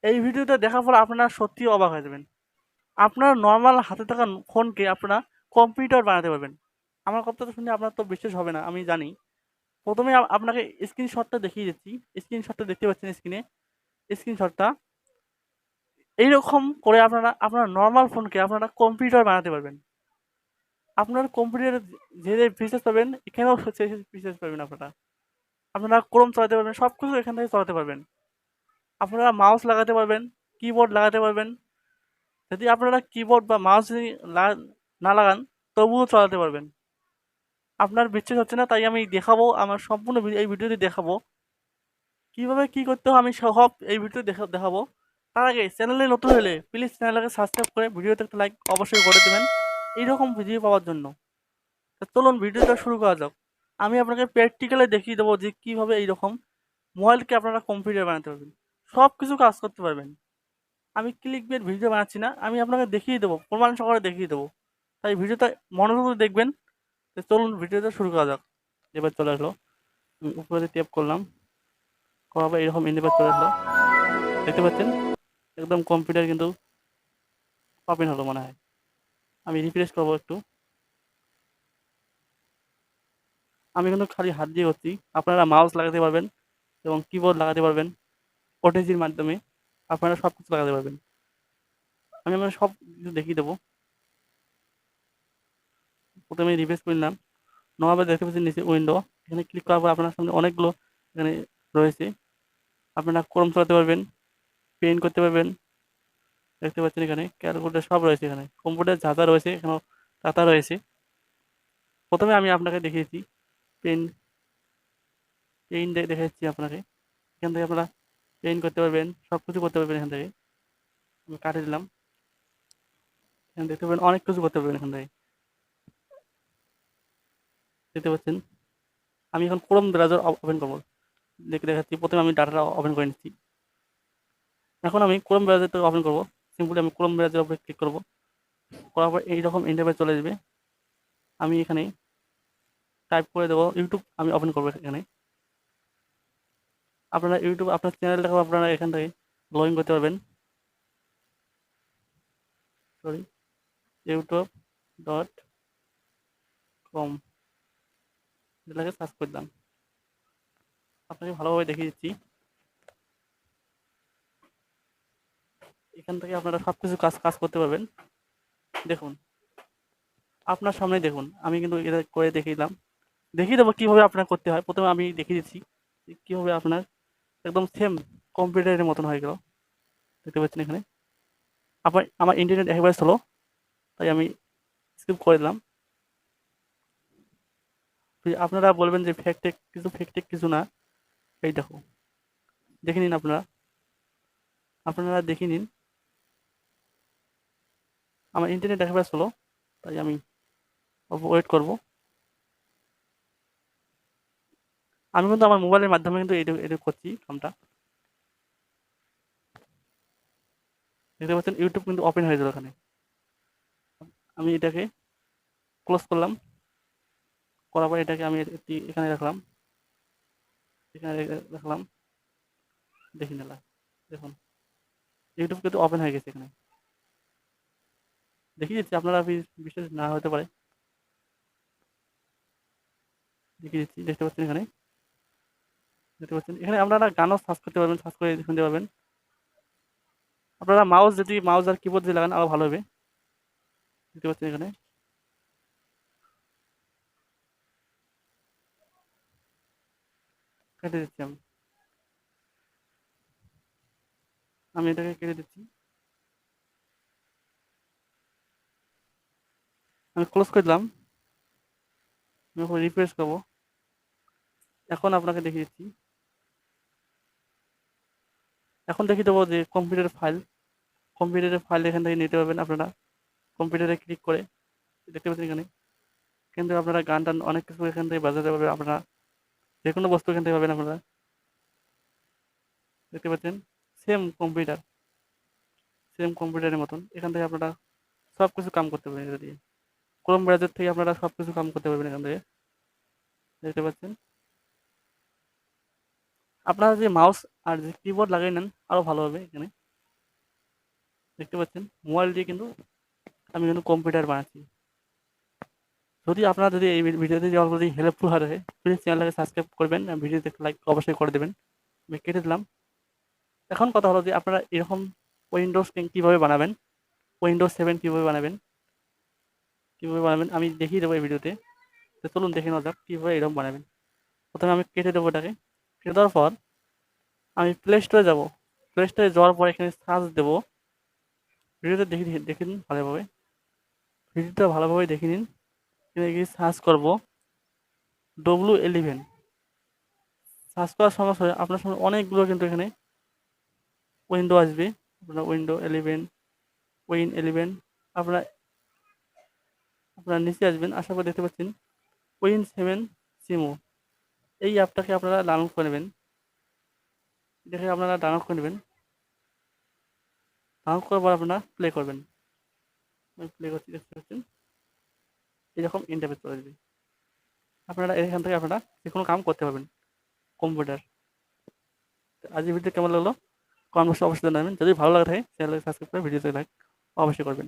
এই ভিডিওটা দেখার পর আপনারা সত্যিই অবাক হয়ে যাবেন। আপনার নরমাল হাতে থাকা ফোনকে আপনারা কম্পিউটার বানাতে পারবেন। আমার কথাটা শুনে আপনার তো বিশ্বাস হবে না, আমি জানি। প্রথমে আপনাকে স্ক্রিনশটটা দেখিয়ে দিচ্ছি। স্ক্রিনশটটা দেখতে পাচ্ছেন স্ক্রিনে? স্ক্রিনশটটা এইরকম করে আপনারা আপনার নরমাল ফোনকে আপনারা কম্পিউটার বানাতে পারবেন। আপনার কম্পিউটারে যে ফিচার্স পাবেন এখানেও সেই ফিচার্স পাবেন আপনারা। আপনারা ক্রোম চালাতে পারবেন, সবকিছু এখান থেকে চালাতে পারবেন। আপনারা মাউস লাগাতে পারবেন, কিবোর্ড লাগাতে পারবেন। যদি আপনারা কিবোর্ড বা মাউস যদি না লাগান তবুও চালাতে পারবেন। আপনার বিশ্বাস হচ্ছে না, তাই আমি দেখাবো, আমার সম্পূর্ণ এই ভিডিওতে দেখাবো কিভাবে কি করতে হয়। আমি সব এই ভিডিওতে দেখাবো। তার আগে চ্যানেলে নতুন হলে প্লিজ চ্যানেলটাকে সাবস্ক্রাইব করে ভিডিওতে একটা লাইক অবশ্যই করে দেবেন এইরকম ভিডিও পাওয়ার জন্য। তো চলুন ভিডিওটা শুরু করা যাক। আমি আপনাকে প্র্যাকটিক্যালি দেখিয়ে দেবো যে কীভাবে এইরকম মোবাইলকে আপনারা কম্পিউটার বানাতে পারবেন, সব কিছু কাজ করতে পারবেন। আমি ক্লিক বেট ভিডিও বানাচ্ছি না, আমি আপনাকে দেখিয়ে দেবো, প্রমাণ সহকারে দেখিয়ে দেবো। তাই ভিডিওটা মনোযোগ দিয়ে দেখবেন। তো চলুন ভিডিওটা শুরু করা যাক। এবার চলে আসলো, আমি উপরে ট্যাপ করলাম, করার পর এরকম ইন্ডিপেন্ড চলে আসলো। দেখতে পাচ্ছেন একদম কম্পিউটার কিন্তু ওপেন হলো মনে হয়। আমি রিফ্রেশ করবো একটু। আমি কিন্তু খালি হাত দিয়ে করছি, আপনারা মাউস লাগাতে পারবেন এবং কিবোর্ড লাগাতে পারবেন। ওটিজির মাধ্যমে আপনারা সব কিছু লাগাতে পারবেন। আমি আপনার সব কিছু দেখিয়ে দেবো। প্রথমে রিফ্রেশ করলাম, নভাবে দেখতে পাচ্ছেন নিচে উইন্ডো, এখানে ক্লিক করার পর আপনার সামনে অনেকগুলো এখানে রয়েছে। আপনারা ক্রোম চালাতে পারবেন, পেইন্ট করতে পারবেন। দেখতে পাচ্ছেন এখানে ক্যালকুলেটর সব রয়েছে, এখানে কম্পিউটার যা যা রয়েছে এখানেও তা রয়েছে। প্রথমে আমি আপনাকে দেখিয়েছি পেন পেইন্ট দেখাচ্ছি আপনাকে। এখান থেকে আপনারা পেইন্ট করতে পারবেন, সব কিছু করতে পারবেন এখান থেকে। আমি কাটে দিলাম, এখানে দেখতে পাবেন অনেক কিছু করতে পারবেন এখান থেকে। দেখতে পাচ্ছেন আমি এখন ক্রোম ব্রাউজার ওপেন করবো, দেখাচ্ছি। প্রথমে আমি ডাটাটা ওপেন করে নিচ্ছি। এখন আমি ক্রোম ব্রাউজারটা ওপেন করবো। সিম্পলি আমি ক্রোম ব্রাউজার উপরে ক্লিক করবো, করার পর এইরকম ইন্টারফেস চলে আসবে। আমি এখানে টাইপ করে দেবো ইউটিউব, আমি ওপেন করবো এখানে। আপনারা ইউটিউব আপনার চ্যানেলটাকে আপনারা এখান থেকে লগ ইন করতে পারবেন। সরি, youtube.com এটাকে সার্চ করলাম। আপনাকে ভালোভাবে দেখিয়ে দিচ্ছি। এখান থেকে আপনারা সব কিছু কাজ করতে পারবেন। দেখুন আপনার সামনে, দেখুন আমি কিন্তু এটা করে দেখিয়ে দেবো কীভাবে আপনার করতে হয়। প্রথমে আমি দেখিয়ে দিচ্ছি কীভাবে আপনার একদম সেম কম্পিউটারের মতন হয়ে গেল। দেখতে পাচ্ছেন এখানে আমার ইন্টারনেট একেবারে স্লো, তাই আমি স্কিপ করে দিলাম। আপনারা বলবেন যে ফেক কিছু না। এই দেখো, দেখে নিন, আপনারা দেখে নিন। আমার ইন্টারনেট একেবারে স্লো, তাই আমি ওয়েট করব। আমি কিন্তু আমার মোবাইলের মাধ্যমে কিন্তু এটা করছি কামটা। দেখতে পাচ্ছেন ইউটিউব কিন্তু ওপেন হয়ে গেল এখানে। আমি এটাকে ক্লোজ করলাম, করার পর এটাকে আমি এখানে রাখলাম, দেখি নিলাম। দেখুন ইউটিউব কিন্তু ওপেন হয়ে গেছে এখানে। দেখিয়ে দিচ্ছি, আপনারা বিশ্বাস না হতে পারে, দেখিয়ে দিচ্ছি। দেখতে পাচ্ছেন এখানে আপনারা গানও সার্চ করতে পারবেন, সার্চ করে শুনতে পারবেন। আপনারা মাউস আর কিবোর্ড দিয়ে লাগান আরও ভালো হবে। দেখতে পাচ্ছেন এখানে কেটে দিচ্ছি। আমি এটাকে কেটে দিচ্ছি। আমি ক্লোজ করে দিলাম, আমি এখন রিফ্রেশ করবো। এখন আপনাকে দেখিয়ে দিচ্ছি। এখন দেখিয়ে দেবো যে কম্পিউটারের ফাইল এখান থেকে নিতে পারবেন আপনারা কম্পিউটারে ক্লিক করে। দেখতে পাচ্ছেন এখানে কিন্তু আপনারা গান টান অনেক কিছু এখান থেকে বাজাতে পারবেন। আপনারা যে কোনো বস্তু এখান থেকে পাবেন আপনারা। দেখতে পাচ্ছেন সেম কম্পিউটারের মতন এখান থেকে আপনারা সব কিছু কাম করতে পারবেন। এটা দিয়ে ক্রোম ব্রাউজার থেকে আপনারা সব কিছু কাম করতে পারবেন এখান থেকে। দেখতে পাচ্ছেন আপনারা যে মাউস আর যে কিবোর্ড লাগিয়ে নেন আরও ভালো হবে এখানে। দেখতে পাচ্ছেন মোবাইল দিয়ে কিন্তু আমি কিন্তু কম্পিউটার বানাচ্ছি। যদি আপনার যদি এই ভিডিওতে যদি অল্প যদি হেল্পফুল হয় থাকে, প্লিজ চ্যানেলটাকে সাবস্ক্রাইব করবেন, ভিডিওতে লাইক অবশ্যই করে দেবেন। আমি কেটে দিলাম। এখন কথা হলো যে আপনারা এরকম উইন্ডোজ 10 কীভাবে বানাবেন, উইন্ডোজ 7 কীভাবে বানাবেন আমি দেখিয়ে দেবো এই ভিডিওতে। তো চলুন দেখে নেওয়া যাক কীভাবে এরকম বানাবেন। প্রথমে আমি কেটে দেবো এটাকে। কেটে দেওয়ার পর আমি প্লে স্টোরে যাবো। প্লে স্টোরে যাওয়ার পর এখানে সার্চ দেবো। ভিডিওতে দেখে নিন ভালোভাবে। ভিডিওটা ভালোভাবে দেখে নিন। এখানে গিয়ে সার্চ করবো W11। সার্চ করার সঙ্গে সঙ্গে আপনার সামনে অনেকগুলো কিন্তু এখানে উইন্ডো আসবে। আপনার উইন্ডো 11, উইন 11। আপনারা আপনারা নিচে আসবেন, আসার পর দেখতে পাচ্ছেন উইন 7 সিমো। এই অ্যাপটাকে আপনারা ডাউনলোড করে নেবেন। এটাকে আপনারা ডাউনলোড করে নেবেন। ডাউনলোড করার পর আপনারা প্লে করবেন। আমি প্লে করছি, দেখতে পাচ্ছেন এরকম ইন্টারফেস চলে আসবে। আপনারা এখান থেকে আপনারা যে কোনো কাম করতে পারবেন কম্পিউটার। আজকের ভিডিও কেমন লাগলো কমেন্ট বক্সে অবশ্যই জানাবেন। যদি ভালো লাগে থাকে চ্যানেলকে সাবস্ক্রাইব করে ভিডিওতে লাইক অবশ্যই করবেন।